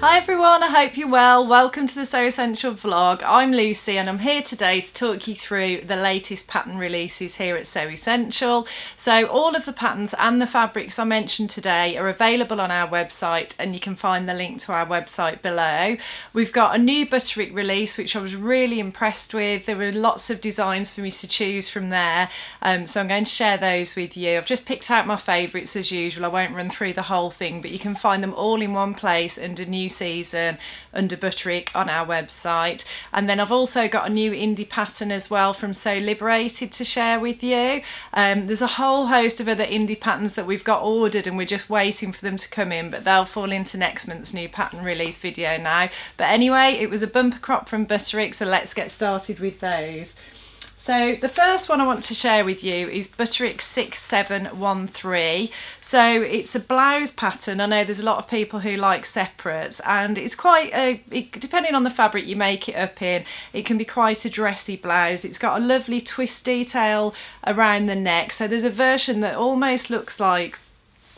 Hi everyone, I hope you're well. Welcome to the Sew Essential vlog. I'm Lucy and I'm here today to talk you through the latest pattern releases here at Sew Essential. So all of the patterns and the fabrics I mentioned today are available on our website and you can find the link to our website below. We've got a new Butterick release which I was really impressed with. There were lots of designs for me to choose from there, so I'm going to share those with you. I've just picked out my favourites as usual. I won't run through the whole thing, but you can find them all in one place under new season under Butterick on our website. And then I've also got a new indie pattern as well from Sew Liberated to share with you. There's a whole host of other indie patterns that we've got ordered and we're just waiting for them to come in, but they'll fall into next month's new pattern release video now. But anyway, it was a bumper crop from Butterick, so let's get started with those. So the first one I want to share with you is Butterick 6713. So it's a blouse pattern. I know there's a lot of people who like separates, and it's quite depending on the fabric you make it up in, it can be quite a dressy blouse. It's got a lovely twist detail around the neck. So there's a version that almost looks like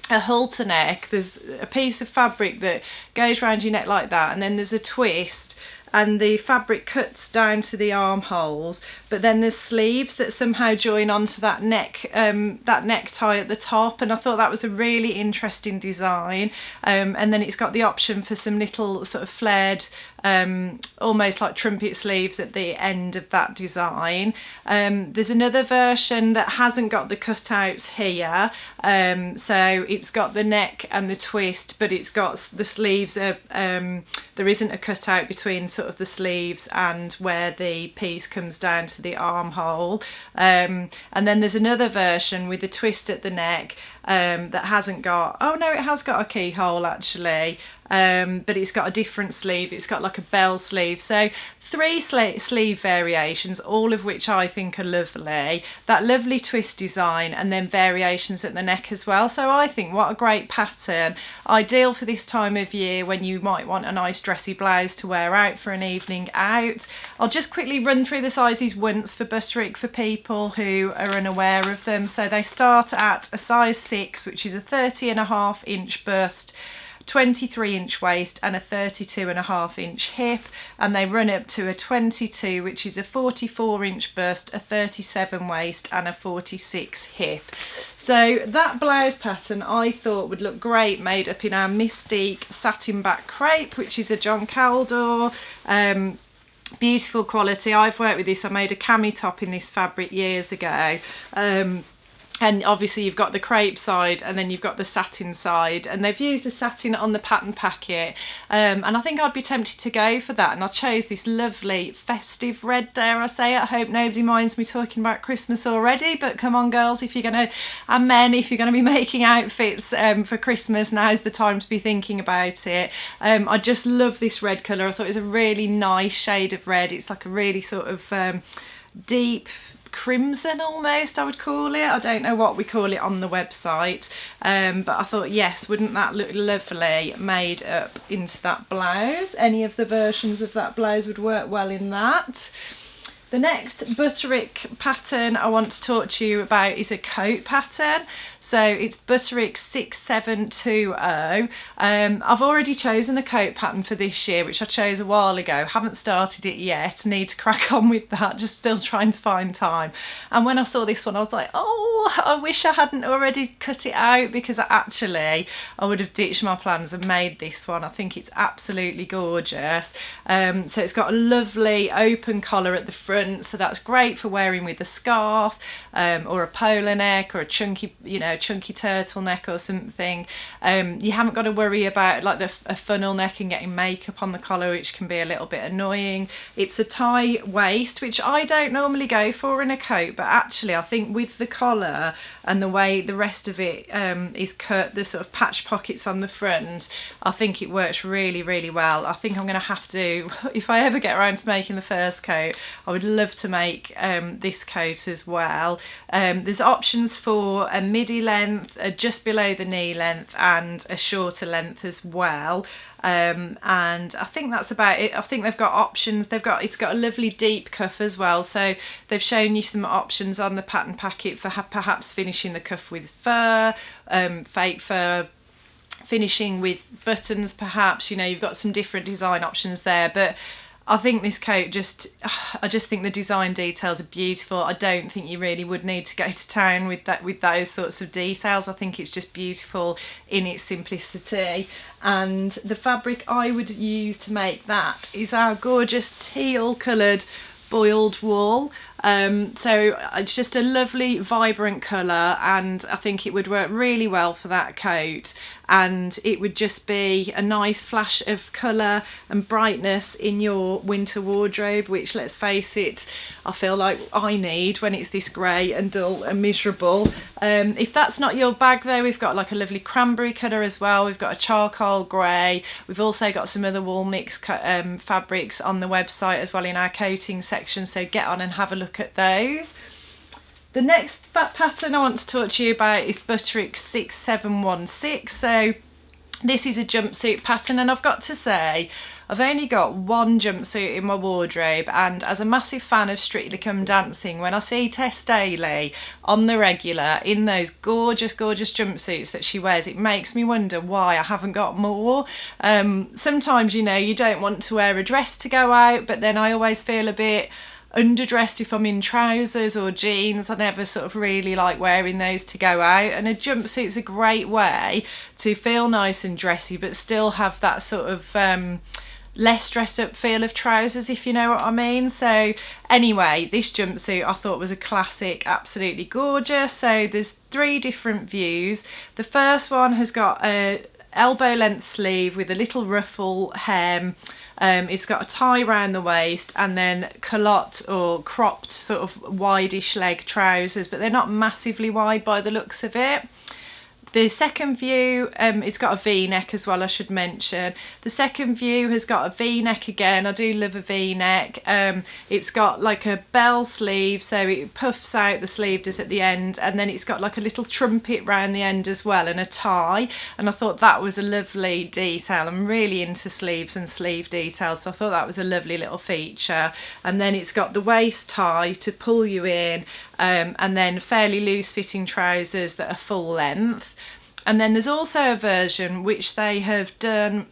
a halter neck. There's a piece of fabric that goes around your neck like that, and then there's a twist and the fabric cuts down to the armholes, but then there's sleeves that somehow join onto that necktie at the top, and I thought that was a really interesting design. And then it's got the option for some little sort of flared almost like trumpet sleeves at the end of that design. There's another version that hasn't got the cutouts here, so it's got the neck and the twist, but it's got the sleeves there isn't a cutout between sort of the sleeves and where the piece comes down to the armhole. And then there's another version with a twist at the neck that hasn't got, oh no, it has got a keyhole actually, but it's got a different sleeve. It's got like a bell sleeve. So three sleeve variations, all of which I think are lovely. That lovely twist design and then variations at the neck as well. So I think what a great pattern. Ideal for this time of year when you might want a nice dressy blouse to wear out for an evening out. I'll just quickly run through the sizes once for Butterick for people who are unaware of them. So they start at a size 6, which is a 30.5-inch bust, 23-inch waist and a 32.5-inch hip, and they run up to a 22, which is a 44-inch bust, a 37 waist and a 46 hip. So that blouse pattern I thought would look great made up in our Mystique satin back crepe, which is a John Caldor. Beautiful quality. I've worked with this. I made a cami top in this fabric years ago. And obviously you've got the crepe side and then you've got the satin side, and they've used a satin on the pattern packet, and I think I'd be tempted to go for that, and I chose this lovely festive red, dare I say it. I hope nobody minds me talking about Christmas already, but come on girls, if you're going to, and men, if you're going to be making outfits for Christmas, now's the time to be thinking about it. I just love this red colour. I thought it was a really nice shade of red. It's like a really sort of deep crimson almost, I would call it. I don't know what we call it on the website, but I thought, yes, wouldn't that look lovely made up into that blouse? Any of the versions of that blouse would work well in that. The next Butterick pattern I want to talk to you about is a coat pattern. So it's Butterick 6720. I've already chosen a coat pattern for this year, which I chose a while ago. Haven't started it yet. Need to crack on with that. Just still trying to find time. And when I saw this one, I was like, oh, I wish I hadn't already cut it out, because I would have ditched my plans and made this one. I think it's absolutely gorgeous. So it's got a lovely open collar at the front, so that's great for wearing with a scarf, or a polo neck, or a chunky, chunky turtleneck or something. You haven't got to worry about like a funnel neck and getting makeup on the collar, which can be a little bit annoying. It's a tie waist, which I don't normally go for in a coat, but actually I think with the collar and the way the rest of it is cut, the sort of patch pockets on the front, I think it works really, really well. I think I'm going to have to, if I ever get around to making the first coat, I would love to make this coat as well. There's options for a midi length, just below the knee length, and a shorter length as well. And I think that's about it. I think they've got options. It's got a lovely deep cuff as well, so they've shown you some options on the pattern packet for perhaps finishing the cuff with fur, fake fur, finishing with buttons perhaps, you know, you've got some different design options there, but I think this coat I just think the design details are beautiful. I don't think you really would need to go to town with those sorts of details. I think it's just beautiful in its simplicity. And the fabric I would use to make that is our gorgeous teal coloured boiled wool. So it's just a lovely vibrant colour, and I think it would work really well for that coat, and it would just be a nice flash of colour and brightness in your winter wardrobe, which, let's face it, I feel like I need when it's this grey and dull and miserable. If that's not your bag though, we've got like a lovely cranberry colour as well. We've got a charcoal grey. We've also got some other wool mix fabrics on the website as well in our coating section, so get on and have a look at those. The next pattern I want to talk to you about is Butterick 6716. So this is a jumpsuit pattern, and I've got to say I've only got one jumpsuit in my wardrobe, and as a massive fan of Strictly Come Dancing, when I see Tess Daly on the regular in those gorgeous jumpsuits that she wears, it makes me wonder why I haven't got more. Sometimes, you know, you don't want to wear a dress to go out, but then I always feel a bit underdressed if I'm in trousers or jeans. I never sort of really like wearing those to go out, and a jumpsuit's a great way to feel nice and dressy but still have that sort of less dressed up feel of trousers, if you know what I mean. So anyway, this jumpsuit I thought was a classic, absolutely gorgeous. So there's 3 different views. The first one has got a elbow length sleeve with a little ruffle hem. It's got a tie round the waist, and then culotte or cropped sort of wideish leg trousers, but they're not massively wide by the looks of it. The second view, it's got a V-neck as well, I should mention. The second view has got a V-neck again. I do love a V-neck. It's got like a bell sleeve, so it puffs out, the sleeve does at the end, and then it's got like a little trumpet round the end as well, and a tie. And I thought that was a lovely detail. I'm really into sleeves and sleeve details, so I thought that was a lovely little feature. And then it's got the waist tie to pull you in, and then fairly loose fitting trousers that are full length. And then there's also a version which they have done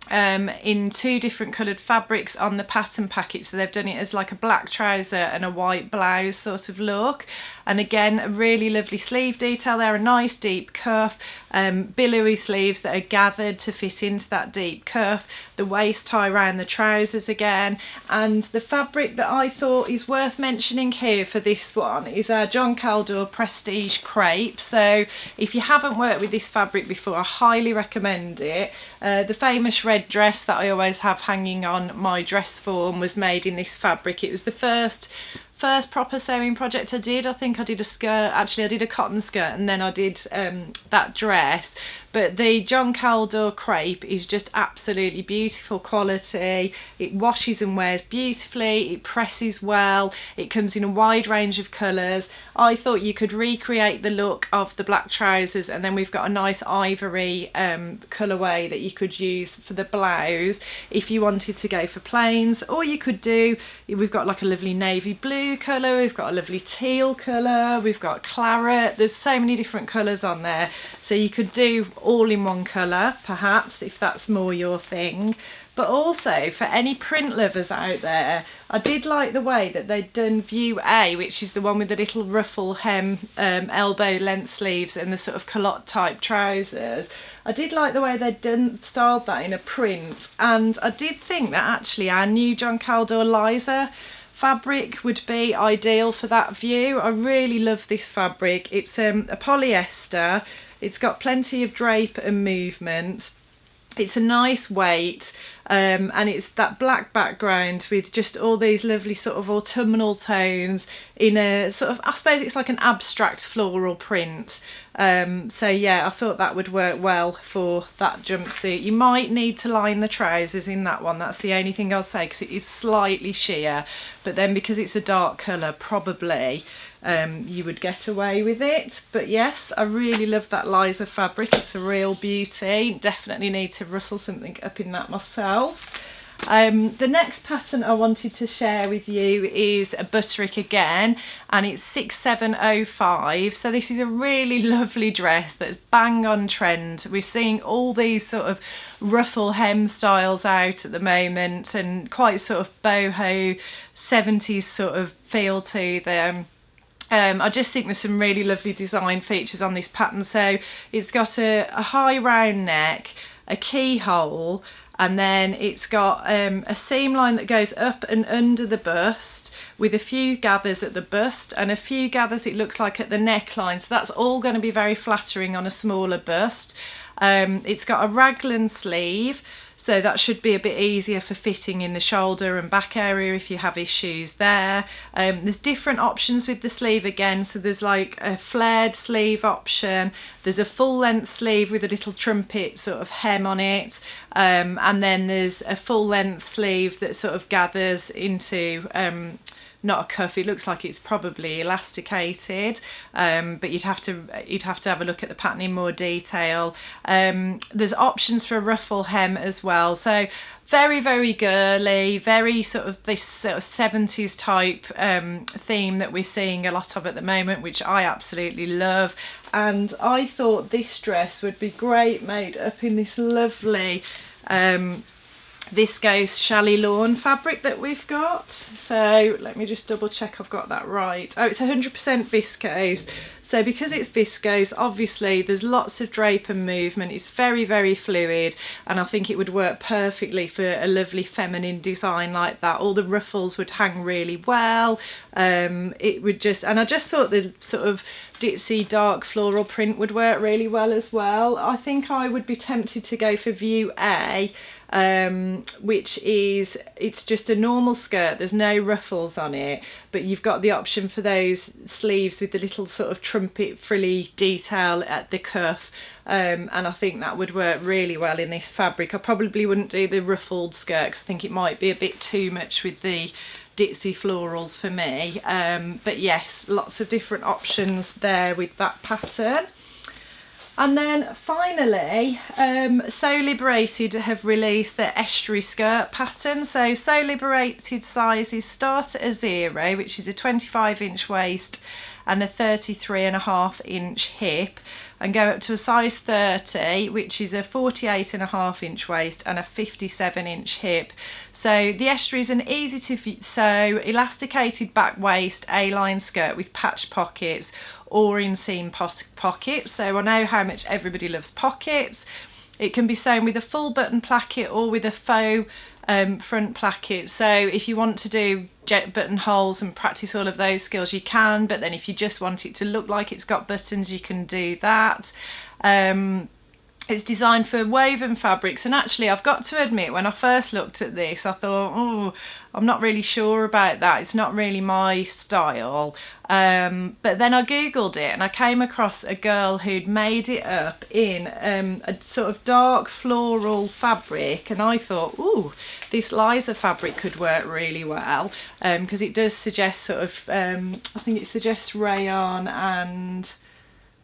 in 2 different coloured fabrics on the pattern packet. So they've done it as like a black trouser and a white blouse sort of look. And again, a really lovely sleeve detail there, a nice deep cuff, billowy sleeves that are gathered to fit into that deep cuff, the waist tie around the trousers again. And the fabric that I thought is worth mentioning here for this one is our John Caldor Prestige Crepe. So if you haven't worked with this fabric before, I highly recommend it. The famous red dress that I always have hanging on my dress form was made in this fabric. It was the first proper sewing project I did. I think I did a skirt, actually I did a cotton skirt, and then I did that dress. But the John Caldor Crepe is just absolutely beautiful quality. It washes and wears beautifully, it presses well, it comes in a wide range of colours. I thought you could recreate the look of the black trousers, and then we've got a nice ivory colourway that you could use for the blouse if you wanted to go for plains. Or you could do, we've got like a lovely navy blue colour, we've got a lovely teal colour, we've got claret, there's so many different colours on there. So you could do all in one colour perhaps if that's more your thing. But also for any print lovers out there, I did like the way that they'd done view A, which is the one with the little ruffle hem, elbow length sleeves and the sort of culotte type trousers. I did like the way they'd styled that in a print, and I did think that actually our new John Caldor Liza fabric would be ideal for that view. I really love this fabric. It's a polyester. It's got plenty of drape and movement. It's a nice weight, and it's that black background with just all these lovely sort of autumnal tones in a sort of, I suppose it's like an abstract floral print. So yeah, I thought that would work well for that jumpsuit. You might need to line the trousers in that one, that's the only thing I'll say, because it is slightly sheer, but then because it's a dark colour, probably you would get away with it. But yes, I really love that Liza fabric, it's a real beauty. Definitely need to rustle something up in that myself. The next pattern I wanted to share with you is a Butterick again, and it's 6705. So this is a really lovely dress that's bang on trend. We're seeing all these sort of ruffle hem styles out at the moment, and quite sort of boho 70s sort of feel to them. I just think there's some really lovely design features on this pattern. So it's got a high round neck, a keyhole, and then it's got a seam line that goes up and under the bust, with a few gathers at the bust and a few gathers, it looks like, at the neckline. So that's all going to be very flattering on a smaller bust. It's got a raglan sleeve, so that should be a bit easier for fitting in the shoulder and back area if you have issues there. There's different options with the sleeve again, so there's like a flared sleeve option, there's a full length sleeve with a little trumpet sort of hem on it, and then there's a full length sleeve that sort of gathers into not a cuff, it looks like it's probably elasticated, but you'd have to have a look at the pattern in more detail. There's options for a ruffle hem as well, so very, very girly, very sort of this sort of 70s type theme that we're seeing a lot of at the moment, which I absolutely love. And I thought this dress would be great made up in this lovely viscose chalet lawn fabric that we've got. So let me just double check I've got that right. Oh, it's 100% viscose. So because it's viscose, obviously there's lots of drape and movement. It's very, very fluid, and I think it would work perfectly for a lovely feminine design like that. All the ruffles would hang really well. It would just, and I just thought the sort of ditzy dark floral print would work really well as well. I think I would be tempted to go for view A, which is, it's just a normal skirt, there's no ruffles on it, but you've got the option for those sleeves with the little sort of trumpet frilly detail at the cuff, and I think that would work really well in this fabric. I probably wouldn't do the ruffled skirt because I think it might be a bit too much with the ditzy florals for me, but yes, lots of different options there with that pattern. And then finally, Sew Liberated have released their Estuary skirt pattern. So Sew Liberated sizes start at a 0, which is a 25-inch waist and a 33.5-inch hip, and go up to a size 30, which is a 48.5-inch waist and a 57-inch hip. So the Estuary is an easy to sew, elasticated back waist A-line skirt with patch pockets or inseam pockets. So I know how much everybody loves pockets. It can be sewn with a full button placket or with a faux front placket. So if you want to do jet buttonholes and practice all of those skills, you can, but then if you just want it to look like it's got buttons, you can do that. It's designed for woven fabrics, and actually I've got to admit, when I first looked at this I thought, oh, I'm not really sure about that, it's not really my style, but then I googled it and I came across a girl who'd made it up in a sort of dark floral fabric, and I thought, ooh, this Liza fabric could work really well, because it does suggest sort of, I think it suggests rayon and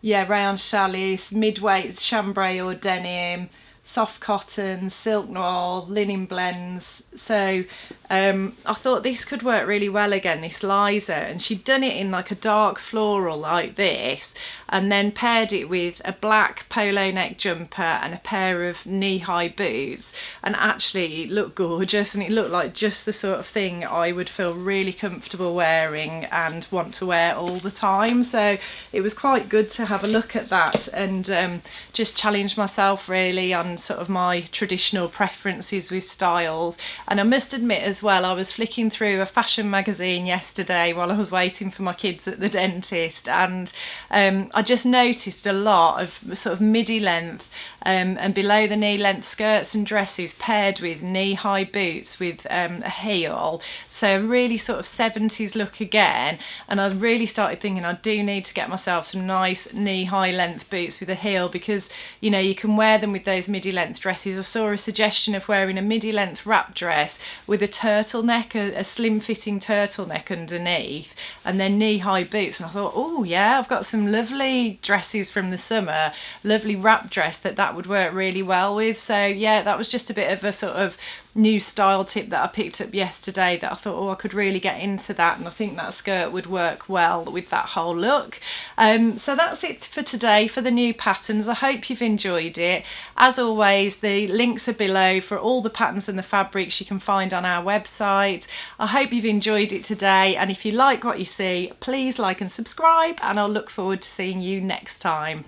rayon challis, mid-weight chambray or denim, soft cotton, silk noir, linen blends. So I thought this could work really well again, this Liza, and she'd done it in like a dark floral like this, and then paired it with a black polo neck jumper and a pair of knee-high boots, and actually it looked gorgeous, and it looked like just the sort of thing I would feel really comfortable wearing and want to wear all the time. So it was quite good to have a look at that and just challenge myself really on sort of my traditional preferences with styles. And I must admit as well, I was flicking through a fashion magazine yesterday while I was waiting for my kids at the dentist, and I just noticed a lot of sort of midi length and below the knee length skirts and dresses paired with knee-high boots with a heel, so really sort of 70s look again. And I really started thinking I do need to get myself some nice knee-high length boots with a heel, because you know, you can wear them with those midi length dresses. I saw a suggestion of wearing a midi length wrap dress with a turtleneck, a slim fitting turtleneck underneath, and then knee-high boots, and I thought, oh yeah, I've got some lovely dresses from the summer, lovely wrap dress that would work really well with. So yeah, that was just a bit of a sort of new style tip that I picked up yesterday that I thought, oh, I could really get into that, and I think that skirt would work well with that whole look. So that's it for today for the new patterns. I hope you've enjoyed it. As always, the links are below for all the patterns and the fabrics you can find on our website. I hope you've enjoyed it today, and if you like what you see, please like and subscribe, and I'll look forward to seeing you next time.